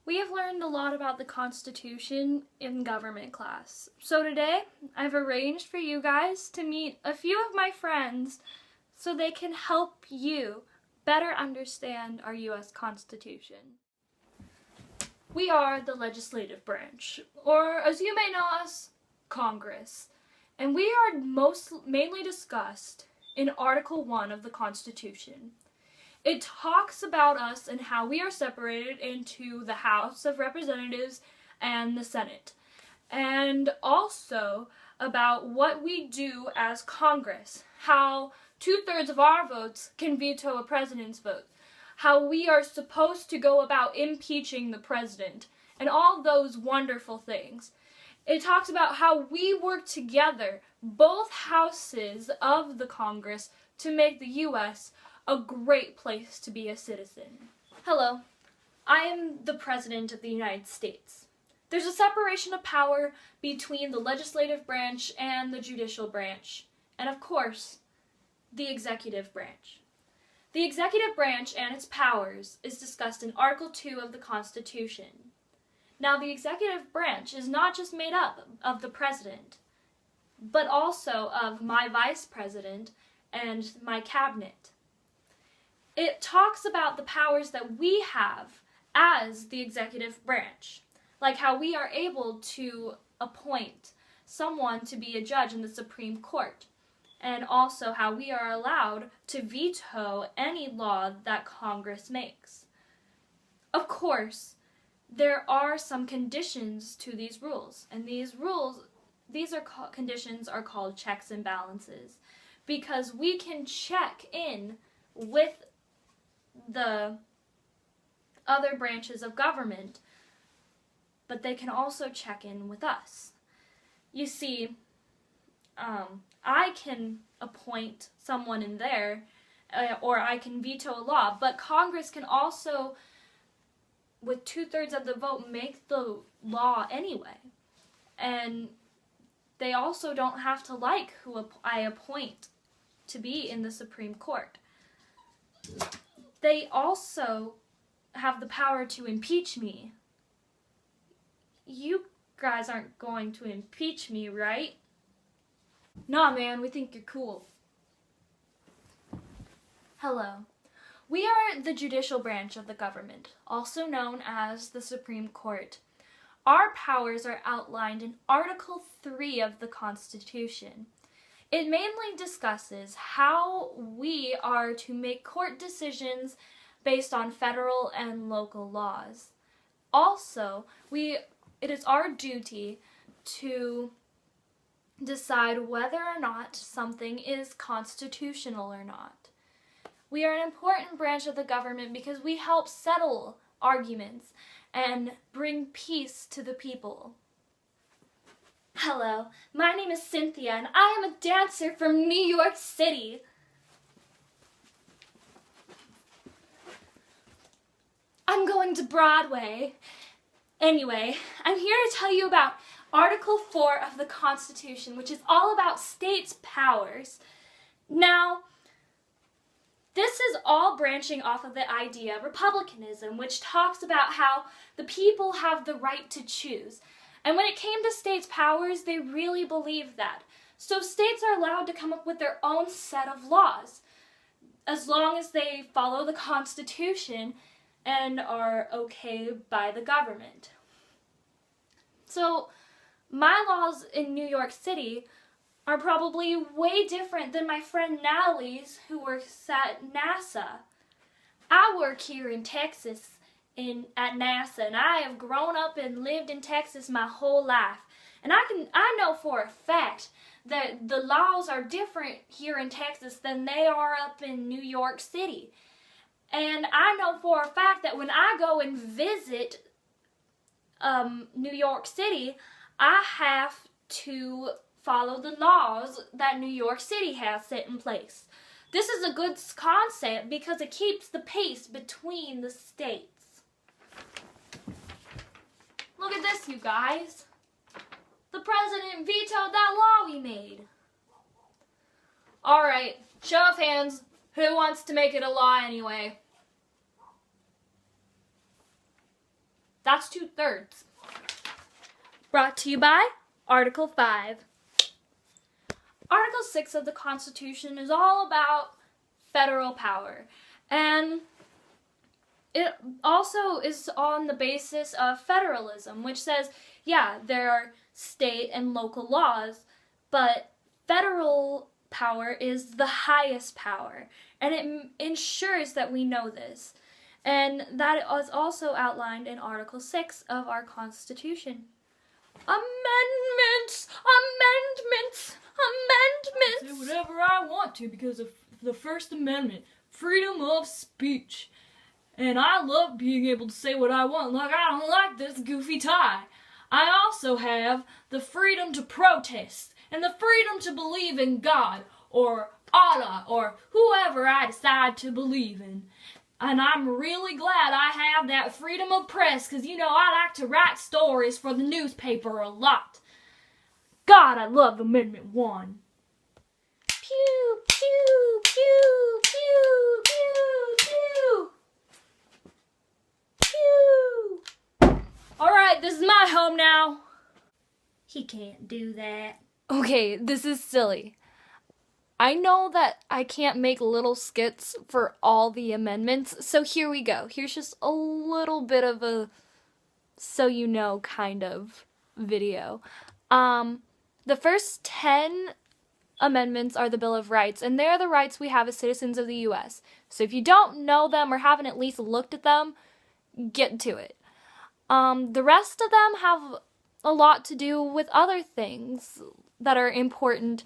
We have learned a lot about the Constitution in government class. So today, I've arranged for you guys to meet a few of my friends so they can help you better understand our U.S. Constitution. We are the legislative branch, or as you may know us, Congress, and we are mainly discussed in Article 1 of the Constitution. It talks about us and how we are separated into the House of Representatives and the Senate, and also about what we do as Congress, how 2/3 of our votes can veto a president's vote, how we are supposed to go about impeaching the president, and all those wonderful things. It talks about how we work together, both houses of the Congress, to make the U.S. a great place to be a citizen. Hello, I am the President of the United States. There's a separation of power between the legislative branch and the judicial branch, and of course, the executive branch. The executive branch and its powers is discussed in Article 2 of the Constitution. Now, the executive branch is not just made up of the president, but also of my vice president and my cabinet. It talks about the powers that we have as the executive branch, like how we are able to appoint someone to be a judge in the Supreme Court, and also how we are allowed to veto any law that Congress makes. Of course, there are some conditions to these rules, and conditions are called checks and balances, because we can check in with the other branches of government, but they can also check in with us. You see, I can appoint someone in there, or I can veto a law, but Congress can also, with 2/3 of the vote, make the law anyway. And they also don't have to like who I appoint to be in the Supreme Court. They also have the power to impeach me. You guys aren't going to impeach me, right? Nah, man, we think you're cool. Hello. We are the judicial branch of the government, also known as the Supreme Court. Our powers are outlined in Article 3 of the Constitution. It mainly discusses how we are to make court decisions based on federal and local laws. Also, it is our duty to decide whether or not something is constitutional or not. We are an important branch of the government because we help settle arguments and bring peace to the people. Hello, my name is Cynthia, and I am a dancer from New York City. I'm going to Broadway. Anyway, I'm here to tell you about Article 4 of the Constitution, which is all about states' powers. Now, this is all branching off of the idea of republicanism, which talks about how the people have the right to choose. And when it came to states' powers, they really believed that. So states are allowed to come up with their own set of laws, as long as they follow the Constitution and are okay by the government. So my laws in New York City are probably way different than my friend Natalie's, who works at NASA. I work here in Texas at NASA, and I have grown up and lived in Texas my whole life. And I know for a fact that the laws are different here in Texas than they are up in New York City. And I know for a fact that when I go and visit New York City, I have to follow the laws that New York City has set in place. This is a good concept because it keeps the pace between the states. Look at this, you guys. The president vetoed that law we made. Alright, show of hands. Who wants to make it a law anyway? That's 2/3. Brought to you by Article 5. Article 6 of the Constitution is all about federal power. And it also is on the basis of federalism, which says, yeah, there are state and local laws, but federal power is the highest power. And it ensures that we know this. And that is also outlined in Article 6 of our Constitution. Amendments! Amendments! Amendments! I say whatever I want to because of the First Amendment, freedom of speech. And I love being able to say what I want, like I don't like this goofy tie. I also have the freedom to protest and the freedom to believe in God or Allah or whoever I decide to believe in. And I'm really glad I have that freedom of press because, you know, I like to write stories for the newspaper a lot. God, I love Amendment 1. Pew, pew, pew, pew, pew, pew. Pew. Alright, this is my home now. He can't do that. Okay, this is silly. I know that I can't make little skits for all the amendments, so here we go. Here's just a little bit of a so you know kind of video. The first 10 amendments are the Bill of Rights, and they're the rights we have as citizens of the U.S. So if you don't know them or haven't at least looked at them, get to it. The rest of them have a lot to do with other things that are important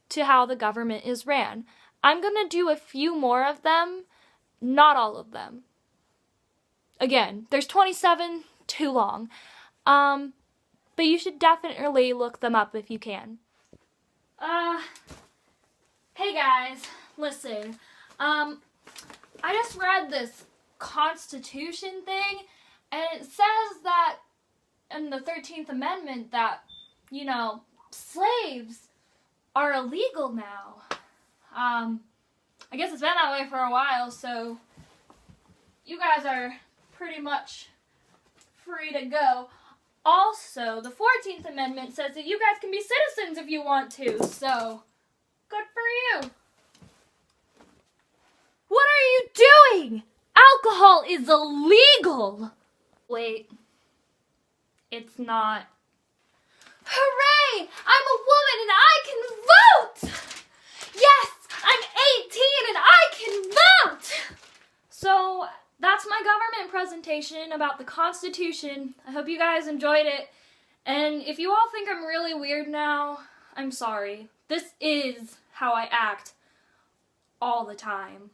to how the government is ran. I'm going to do a few more of them, not all of them. Again, there's 27, too long. But you should definitely look them up if you can. Hey guys, listen. I just read this Constitution thing, and it says that in the 13th Amendment that, you know, slaves are illegal now. I guess it's been that way for a while, so you guys are pretty much free to go. Also, the 14th Amendment says that you guys can be citizens if you want to, so good for you. What are you doing? Alcohol is illegal! Wait, it's not. Hooray! I'm a woman and I can vote! Yes, I'm 18 and I can vote! So, that's my government presentation about the Constitution. I hope you guys enjoyed it. And if you all think I'm really weird now, I'm sorry. This is how I act all the time.